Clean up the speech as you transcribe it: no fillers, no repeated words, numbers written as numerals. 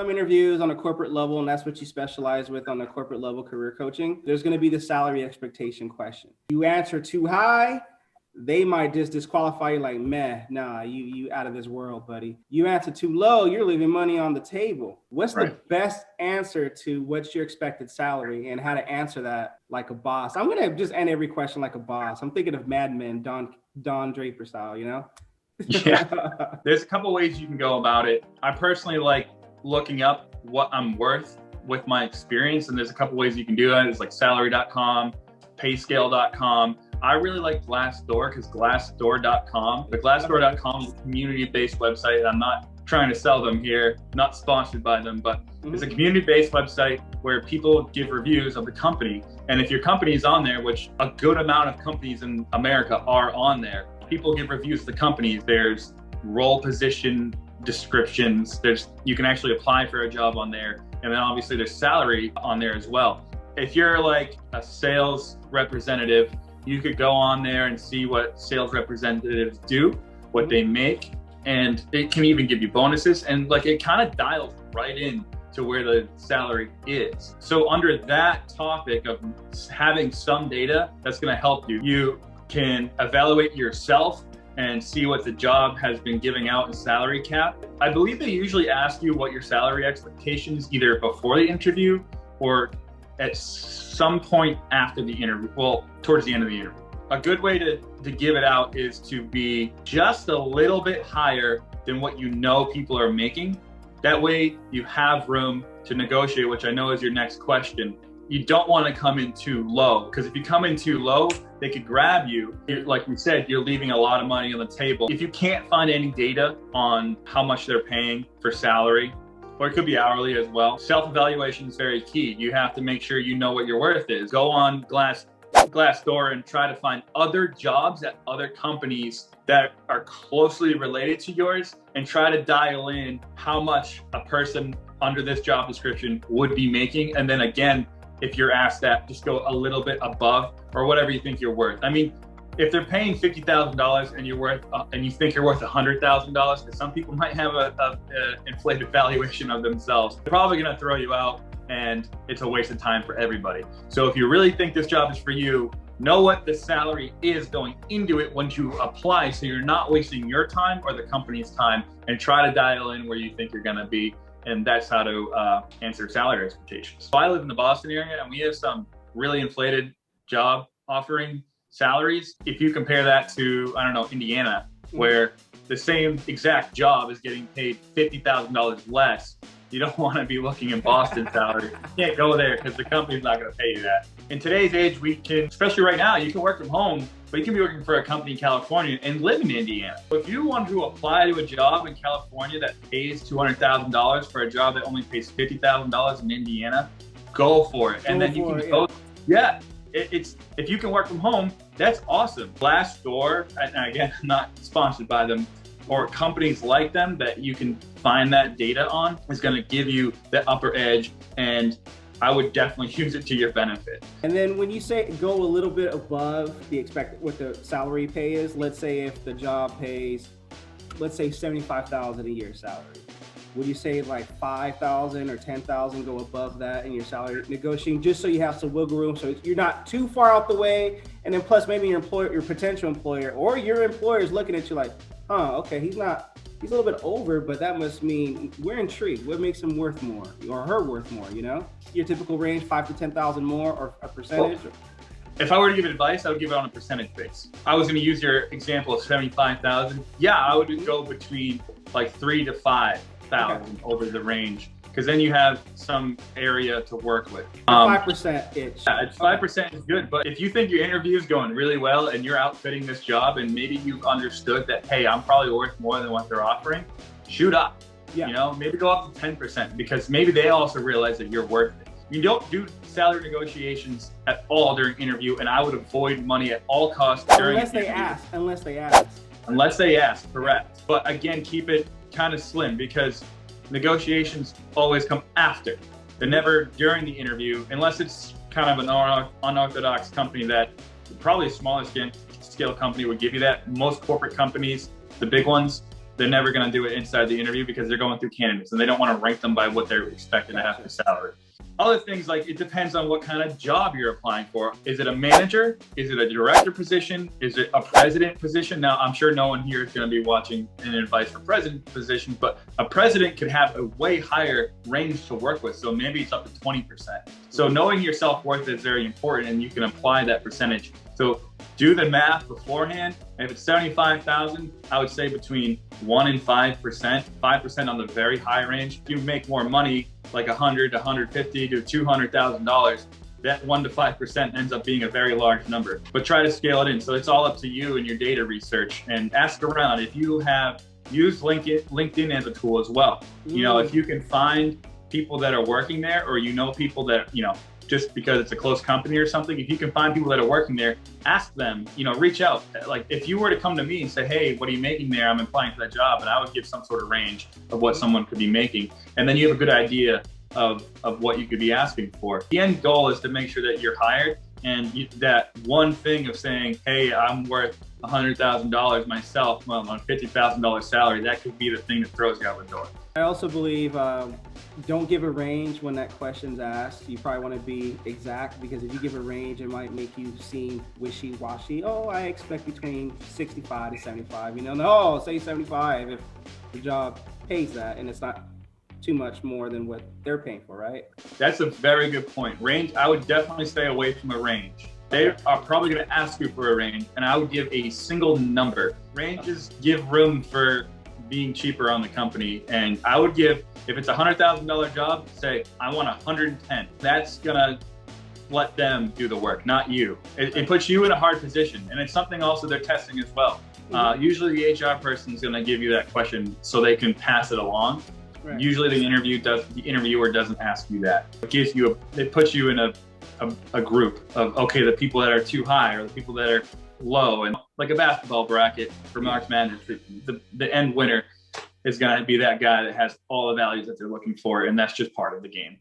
some interviews on a corporate level, and that's what you specialize with on the corporate level career coaching, there's going to be the salary expectation question. You answer too high, they might just disqualify you like, meh, nah, you out of this world, buddy. You answer too low, you're leaving money on the table. What's the best answer to what's your expected salary and how to answer that like a boss? I'm going to just end every question like a boss. I'm thinking of Mad Men, Don Draper style, you know? Yeah, there's a couple ways you can go about it. I personally like looking up what I'm worth with my experience, and there's a couple ways you can do that. It's like salary.com, payscale.com. I really like Glassdoor because Glassdoor.com. The Glassdoor.com is a community-based website, and I'm not trying to sell them here, not sponsored by them, but it's a community-based website where people give reviews of the company. And if your company is on there, which a good amount of companies in America are on there, people give reviews of the companies. There's role position descriptions. You can actually apply for a job on there. And then obviously there's salary on there as well. If you're like a sales representative, you could go on there and see what sales representatives do, what they make, and it can even give you bonuses. And like it kind of dials right in to where the salary is. So under that topic of having some data, that's going to help you. You can evaluate yourself and see what the job has been giving out in salary cap. I believe they usually ask you what your salary expectations either before the interview or at some point after the interview, well, towards the end of the interview. A good way to give it out is to be just a little bit higher than what you know people are making. That way you have room to negotiate, which I know is your next question. You don't want to come in too low, because if you come in too low, they could grab you. Like we said, you're leaving a lot of money on the table. If you can't find any data on how much they're paying for salary, or it could be hourly as well, self-evaluation is very key. You have to make sure you know what your worth is. Go on Glassdoor and try to find other jobs at other companies that are closely related to yours and try to dial in how much a person under this job description would be making. And then again, if you're asked that, just go a little bit above or whatever you think you're worth. I mean, if they're paying $50,000 and you're worth, and you think you're worth $100,000, because some people might have a inflated valuation of themselves, they're probably going to throw you out, and it's a waste of time for everybody. So if you really think this job is for you, know what the salary is going into it once you apply, so you're not wasting your time or the company's time, and try to dial in where you think you're going to be. And that's how to answer salary expectations. So I live in the Boston area, and we have some really inflated job offering salaries. If you compare that to, I don't know, Indiana, where the same exact job is getting paid $50,000 less, you don't want to be looking at Boston salary. You can't go there because the company's not going to pay you that. In today's age, we can, especially right now, you can work from home, but you can be working for a company in California and live in Indiana. So if you want to apply to a job in California that pays $200,000 for a job that only pays $50,000 in Indiana, go for it. And then you can go, yeah. It's if you can work from home, that's awesome. Glassdoor, and again, I'm not sponsored by them, or companies like them that you can find that data on, is going to give you the upper edge, and I would definitely use it to your benefit. And then when you say go a little bit above the expected, what the salary pay is, let's say if the job pays, let's say $75,000 a year salary. Would you say like $5,000 or $10,000 go above that in your salary negotiating, just so you have some wiggle room, so you're not too far out the way? And then plus maybe your employer, your potential employer, or your employer is looking at you like, okay, he's a little bit over, but that must mean we're intrigued. What makes him worth more or her worth more? You know, your typical range, 5,000 to 10,000 more, or a percentage. Well, if I were to give advice, I would give it on a percentage base. I was going to use your example of 75,000. Yeah, I would go between like 3,000 to 5,000 over the range, because then you have some area to work with. 5% itch. Yeah, 5% is good, but if you think your interview is going really well and you're outfitting this job, and maybe you've understood that, hey, I'm probably worth more than what they're offering, shoot up. Yeah. You know, maybe go up to 10%, because maybe they also realize that you're worth it. You don't do salary negotiations at all during interview, and I would avoid money at all costs during Unless they ask, correct. But again, keep it kind of slim, because negotiations always come after. They're never during the interview, unless it's kind of an unorthodox company that probably a smaller scale company would give you that. Most corporate companies, the big ones, they're never going to do it inside the interview because they're going through candidates and they don't want to rank them by what they're expecting to have for salary. Other things, like, it depends on what kind of job you're applying for. Is it a manager? Is it a director position? Is it a president position? Now, I'm sure no one here is going to be watching an advice for president position, but a president could have a way higher range to work with. So maybe it's up to 20%. So knowing your self-worth is very important, and you can apply that percentage. So do the math beforehand. If it's 75,000, I would say between 1% and 5%, 5% on the very high range. If you make more money, like 100 to 150 to $200,000, that 1 to 5% ends up being a very large number. But try to scale it in. So it's all up to you and your data research, and ask around. If you have used LinkedIn as a tool as well, you know, if you can find people that are working there, or you know people that, you know, just because it's a close company or something, if you can find people that are working there, ask them, you know, reach out. Like, if you were to come to me and say, hey, what are you making there? I'm applying for that job. And I would give some sort of range of what someone could be making. And then you have a good idea of what you could be asking for. The end goal is to make sure that you're hired, and that one thing of saying, hey, I'm worth $100,000 myself, well, on a $50,000 salary, that could be the thing that throws you out the door. I also believe don't give a range when that question's asked. You probably want to be exact, because if you give a range, it might make you seem wishy-washy. Oh, I expect between 65 to 75. You know, no, say 75 if the job pays that and it's not too much more than what they're paying for, right? That's a very good point. Range, I would definitely stay away from a range. They are probably going to ask you for a range, and I would give a single number. Ranges give room for being cheaper on the company, and I would give, if it's a $100,000 job, say, I want 110. That's gonna let them do the work, not you. It puts you in a hard position, and it's something also they're testing as well. Usually the HR person is gonna give you that question so they can pass it along. Right. Usually the interviewer doesn't ask you that. It gives you it puts you in a group of, okay, the people that are too high or the people that are low. And like a basketball bracket for March Madness, the end winner is going to be that guy that has all the values that they're looking for, and that's just part of the game.